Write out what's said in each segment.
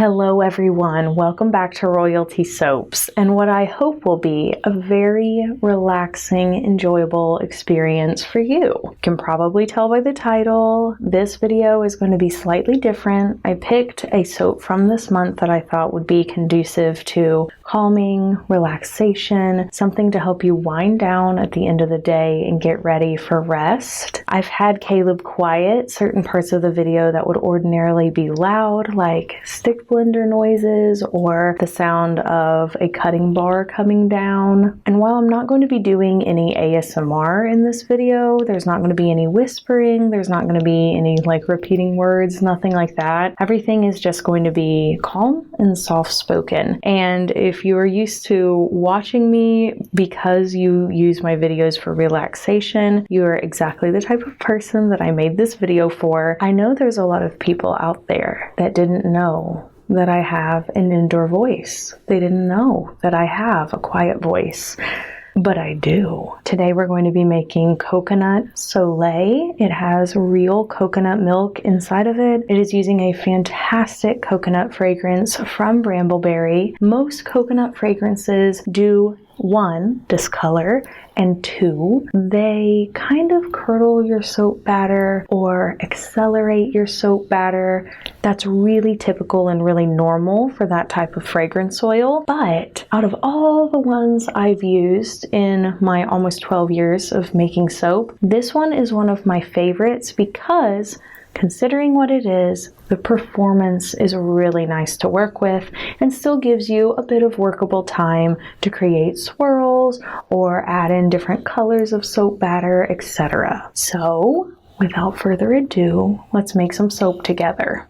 Hello everyone, welcome back to Royalty Soaps and what I hope will be a very relaxing, enjoyable experience for you. You can probably tell by the title, this video is going to be slightly different. I picked a soap from this month that I thought would be conducive to calming, relaxation, something to help you wind down at the end of the day and get ready for rest. I've had Caleb quiet certain parts of the video that would ordinarily be loud, like stick blender noises or the sound of a cutting bar coming down. And while I'm not going to be doing any ASMR in this video, there's not going to be any whispering, there's not going to be any like repeating words, nothing like that. Everything is just going to be calm and soft spoken. And if you are used to watching me because you use my videos for relaxation, you are exactly the type of person that I made this video for. I know there's a lot of people out there that didn't know that I have an indoor voice. They didn't know that I have a quiet voice, but I do. Today we're going to be making coconut Soleil. It has real coconut milk inside of it. It is using a fantastic coconut fragrance from Brambleberry. Most coconut fragrances do 1, discolor, and 2, they kind of curdle your soap batter or accelerate your soap batter. That's really typical and really normal for that type of fragrance oil. But out of all the ones I've used in my almost 12 years of making soap, this one is one of my favorites because considering what it is, the performance is really nice to work with and still gives you a bit of workable time to create swirls or add in different colors of soap batter, etc. So, without further ado, let's make some soap together.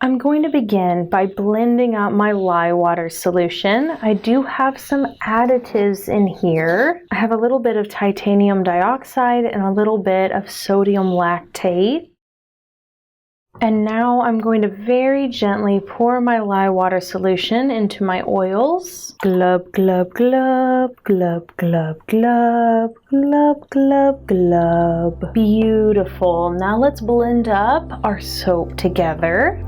I'm going to begin by blending up my lye water solution. I do have some additives in here. I have a little bit of titanium dioxide and a little bit of sodium lactate. And now I'm going to very gently pour my lye water solution into my oils. Glub, glub, glub, glub, glub, glub, glub, glub, glub. Beautiful. Now let's blend up our soap together.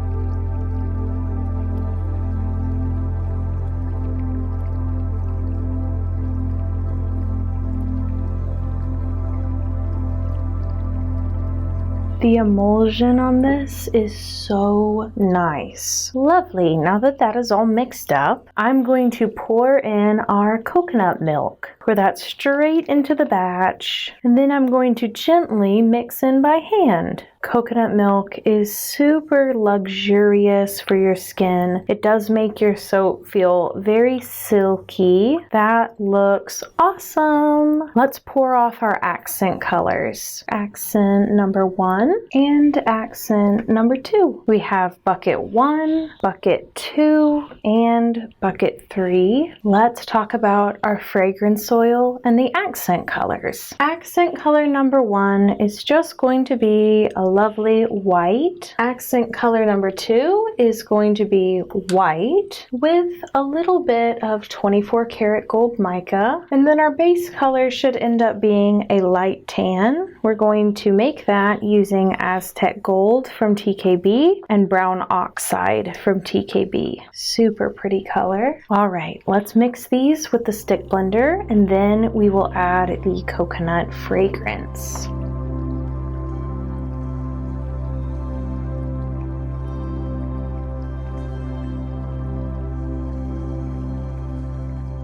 The emulsion on this is so nice. Lovely. Now that that is all mixed up, I'm going to pour in our coconut milk. Pour that straight into the batch, and then I'm going to gently mix in by hand. Coconut milk is super luxurious for your skin. It does make your soap feel very silky. That looks awesome. Let's pour off our accent colors. Accent number 1 and accent number 2. We have bucket 1, bucket 2, and bucket 3. Let's talk about our fragrance oil and the accent colors. Accent color number 1 is just going to be a lovely white. Accent color number 2 is going to be white with a little bit of 24 karat gold mica. And then our base color should end up being a light tan. We're going to make that using Aztec Gold from TKB and Brown Oxide from TKB. Super pretty color. All right, let's mix these with the stick blender and then we will add the coconut fragrance.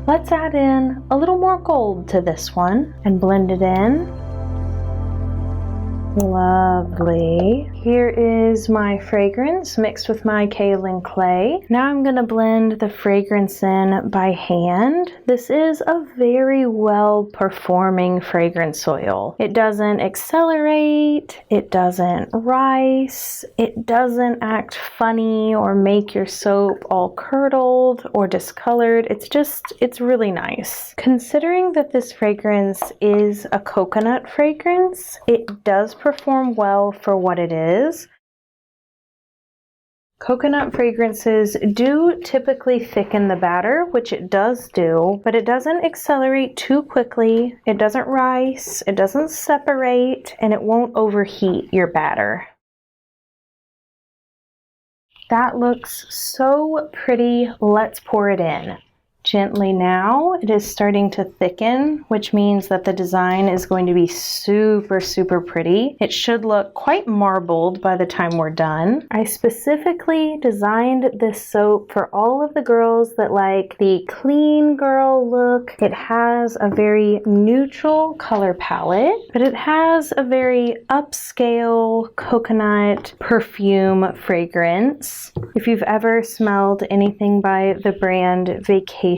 Let's add in a little more gold to this one and blend it in. Lovely. Here is my fragrance mixed with my kaolin clay. Now I'm going to blend the fragrance in by hand. This is a very well performing fragrance oil. It doesn't accelerate, it doesn't rise, it doesn't act funny or make your soap all curdled or discolored. It's really nice. Considering that this fragrance is a coconut fragrance, it does perform well for what it is. Coconut fragrances do typically thicken the batter, which it does do, but it doesn't accelerate too quickly, it doesn't rise, it doesn't separate, and it won't overheat your batter. That looks so pretty. Let's pour it in. Gently now, it is starting to thicken, which means that the design is going to be super, super pretty. It should look quite marbled by the time we're done. I specifically designed this soap for all of the girls that like the clean girl look. It has a very neutral color palette, but it has a very upscale coconut perfume fragrance. If you've ever smelled anything by the brand Vacation,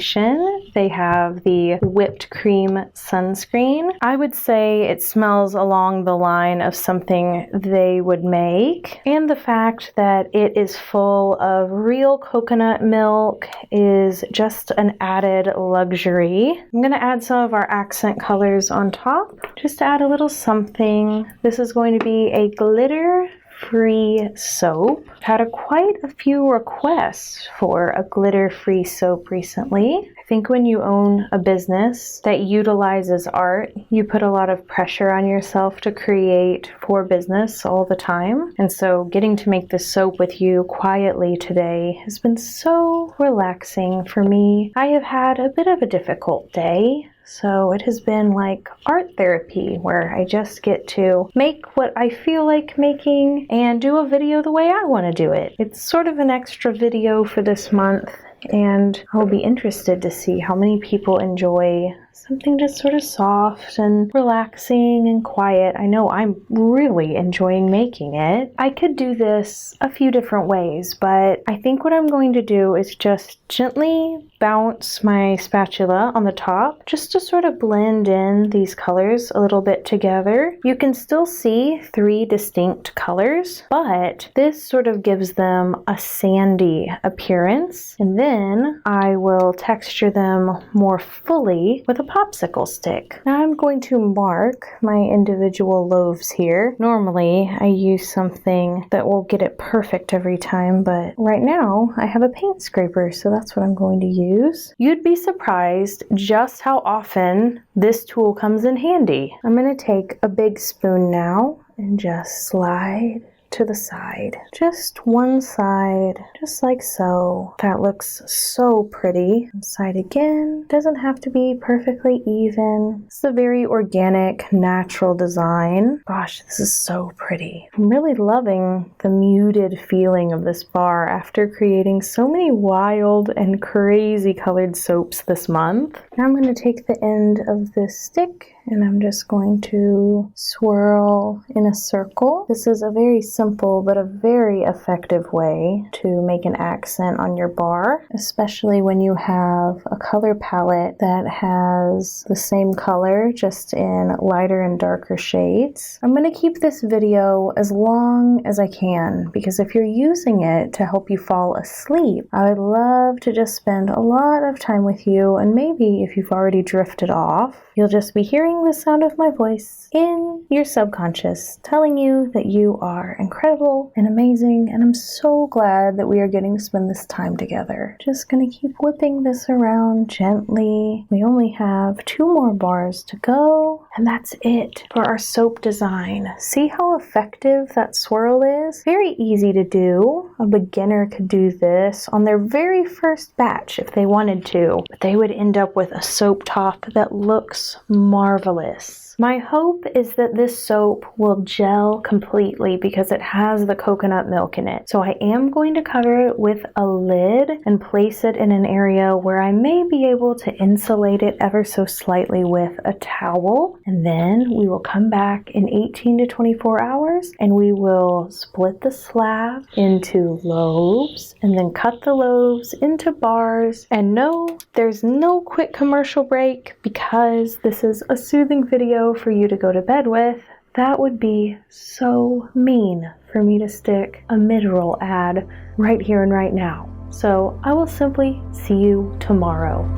they have the whipped cream sunscreen. I would say it smells along the line of something they would make, and the fact that it is full of real coconut milk is just an added luxury. I'm going to add some of our accent colors on top just to add a little something. This is going to be a glitter-free soap. I've had quite a few requests for a glitter-free soap recently. I think when you own a business that utilizes art, you put a lot of pressure on yourself to create for business all the time. And so getting to make this soap with you quietly today has been so relaxing for me. I have had a bit of a difficult day. So it has been like art therapy where I just get to make what I feel like making and do a video the way I want to do it. It's sort of an extra video for this month, and I'll be interested to see how many people enjoy something just sort of soft and relaxing and quiet. I know I'm really enjoying making it. I could do this a few different ways, but I think what I'm going to do is just gently bounce my spatula on the top just to sort of blend in these colors a little bit together. You can still see 3 distinct colors, but this sort of gives them a sandy appearance. And then I will texture them more fully with a popsicle stick. Now I'm going to mark my individual loaves here. Normally I use something that will get it perfect every time, but right now I have a paint scraper, so that's what I'm going to use. You'd be surprised just how often this tool comes in handy. I'm going to take a big spoon now and just slide to the side. Just one side, just like so. That looks so pretty. Side again. Doesn't have to be perfectly even. It's a very organic, natural design. Gosh, this is so pretty. I'm really loving the muted feeling of this bar after creating so many wild and crazy colored soaps this month. Now I'm going to take the end of this stick and I'm just going to swirl in a circle. This is a very simple but a very effective way to make an accent on your bar, especially when you have a color palette that has the same color just in lighter and darker shades. I'm going to keep this video as long as I can because if you're using it to help you fall asleep, I would love to just spend a lot of time with you, and maybe if you've already drifted off, you'll just be hearing the sound of my voice in your subconscious telling you that you are incredible and amazing, and I'm so glad that we are getting to spend this time together. Just gonna keep whipping this around gently. We only have 2 more bars to go, and that's it for our soap design. See how effective that swirl is? Very easy to do. A beginner could do this on their very first batch if they wanted to, but they would end up with a soap top that looks marvelous. My hope is that this soap will gel completely because it has the coconut milk in it. So I am going to cover it with a lid and place it in an area where I may be able to insulate it ever so slightly with a towel. And then we will come back in 18 to 24 hours and we will split the slab into loaves and then cut the loaves into bars. And no, there's no quick commercial break because this is a soothing video for you to go to bed with. That would be so mean for me to stick a mid-roll ad right here and right now. So I will simply see you tomorrow.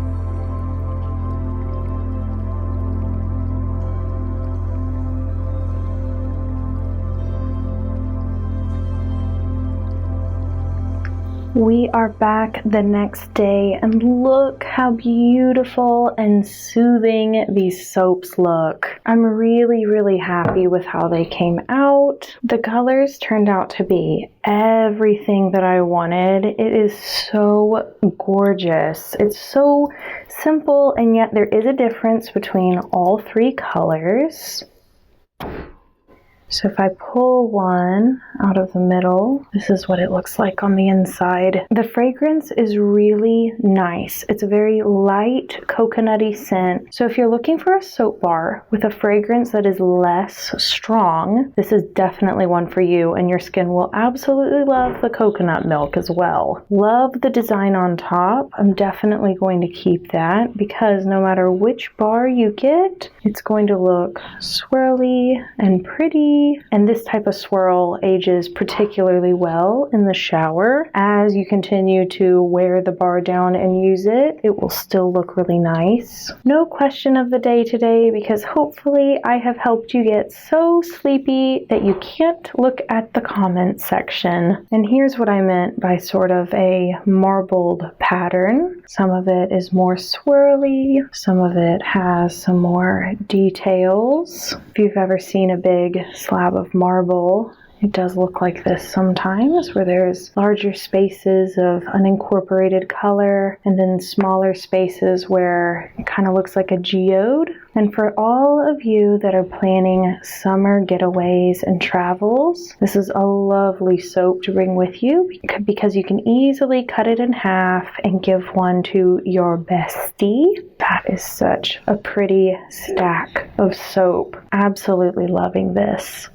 We are back the next day and look how beautiful and soothing these soaps look. I'm really happy with how they came out. The colors turned out to be everything that I wanted. It is so gorgeous. It's so simple, and yet there is a difference between all three colors. So if I pull one out of the middle, this is what it looks like on the inside. The fragrance is really nice. It's a very light coconutty scent. So if you're looking for a soap bar with a fragrance that is less strong, this is definitely one for you, and your skin will absolutely love the coconut milk as well. Love the design on top. I'm definitely going to keep that because no matter which bar you get, it's going to look swirly and pretty. And this type of swirl ages particularly well in the shower. As you continue to wear the bar down and use it, it will still look really nice. No question of the day today, because hopefully I have helped you get so sleepy that you can't look at the comments section. And here's what I meant by sort of a marbled pattern. Some of it is more swirly, some of it has some more details. If you've ever seen a big slab of marble, it does look like this sometimes, where there's larger spaces of unincorporated color and then smaller spaces where it kind of looks like a geode. And for all of you that are planning summer getaways and travels, this is a lovely soap to bring with you because you can easily cut it in half and give one to your bestie. That is such a pretty stack of soap. Absolutely loving this.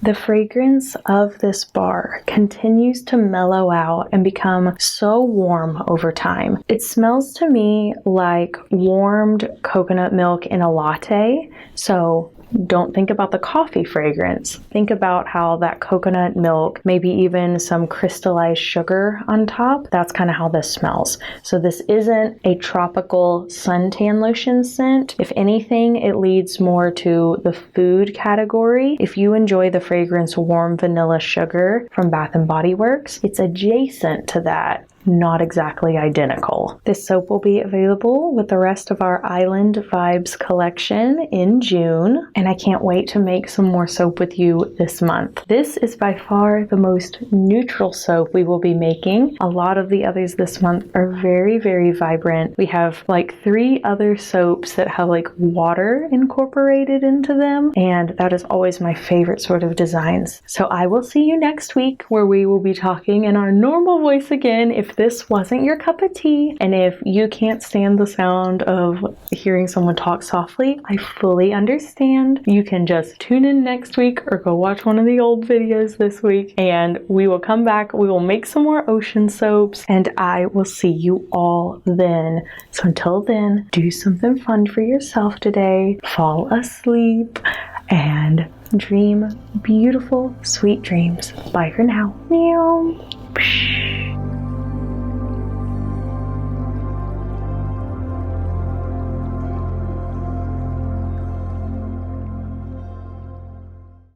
The fragrance of this bar continues to mellow out and become so warm over time. It smells to me like warmed coconut milk in a latte. So don't think about the coffee fragrance. Think about how that coconut milk, maybe even some crystallized sugar on top, that's kind of how this smells. So this isn't a tropical suntan lotion scent. If anything, it leads more to the food category. If you enjoy the fragrance Warm Vanilla Sugar from Bath & Body Works, it's adjacent to that. Not exactly identical. This soap will be available with the rest of our Island Vibes collection in June, and I can't wait to make some more soap with you this month. This is by far the most neutral soap we will be making. A lot of the others this month are very vibrant. We have like 3 other soaps that have like water incorporated into them, and that is always my favorite sort of designs. So I will see you next week, where we will be talking in our normal voice again if this wasn't your cup of tea, and if you can't stand the sound of hearing someone talk softly, I fully understand. You can just tune in next week or go watch one of the old videos this week, and we will come back. We will make some more ocean soaps, and I will see you all then. So until then, do something fun for yourself today, fall asleep, and dream beautiful, sweet dreams. Bye for now. Meow.